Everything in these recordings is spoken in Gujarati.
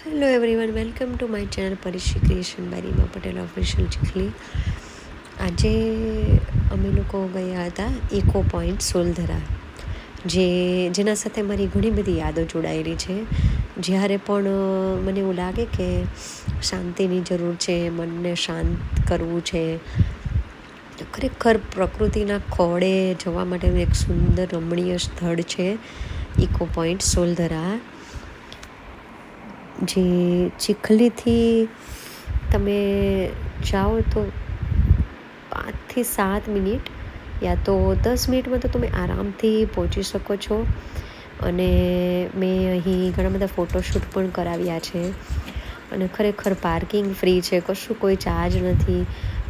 Hello everyone, welcome to my channel Parishree creation by Rima Patel official Chikhli. આજે અમે લોકો ગયા હતા ઇકો પોઈન્ટ સોલધરા, જેના સાથે મારી ઘણી બધી યાદો જોડાયેલી છે. જ્યારે પણ મને એવું લાગે કે શાંતિની જરૂર છે, મનને શાંત કરવું છે, તો ખરેખર પ્રકૃતિના ખોળે જવા માટેનું એક સુંદર રમણીય સ્થળ છે ઇકો પોઈન્ટ સોલધરા. જે ચીખલીથી તમે જાઓ તો 5 થી 7 મિનિટ યા તો 10 મિનિટમાં તો તમે આરામથી પહોંચી શકો છો. અને મેં અહીં ઘણા બધા ફોટોશૂટ પણ કરાવ્યા છે. અને ખરેખર પાર્કિંગ ફ્રી છે, કશું કોઈ ચાર્જ નથી.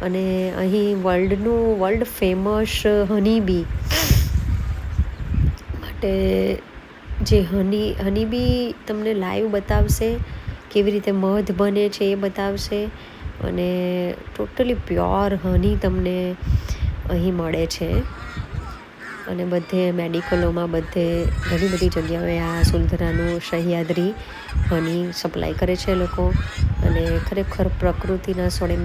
અને અહીં વર્લ્ડ ફેમસ હનીબી માટે જે હનીબી તમને લાઈવ બતાવશે, કેવી રીતે મધ બને છે એ બતાવશે. અને ટોટલી પ્યોર હની તમને અહીં મળે છે. અને બધે મેડિકલોમાં ઘણી બધી જગ્યાએ આ સોલધરાનું સહ્યાદ્રી હની સપ્લાય કરે છે લોકો. અને ખરેખર પ્રકૃતિના સ્થળે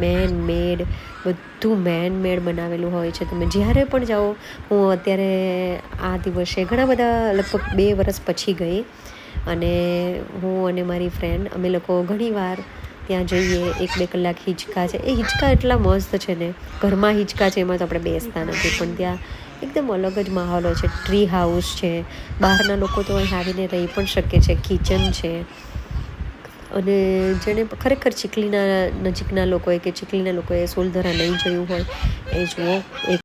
બધું મેડ બનાવેલું હોય છે. તમે જ્યારે પણ જાઓ, હું અત્યારે આ દિવસે ઘણા બધા લગભગ 2 વર્ષ પછી ગઈ. અને હું અને મારી ફ્રેન્ડ અમે લોકો ઘણીવાર ત્યાં જઈએ. 1-2 કલાક હિંચકા છે, એ હિંચકા એટલા મસ્ત છે ને. ઘરમાં હિંચકા છે એમાં તો આપણે બેસતા નથી, પણ ત્યાં એકદમ અલગ જ માહોલ હોય છે. ટ્રી હાઉસ છે, બહારના લોકો તો અહીં આવીને રહી પણ શકે છે, કિચન છે. અને જેણે ખરેખર ચીખલીના નજીકના લોકોએ કે ચીખલીના લોકોએ સોલધરા નહીં જોયું હોય એ જુઓ.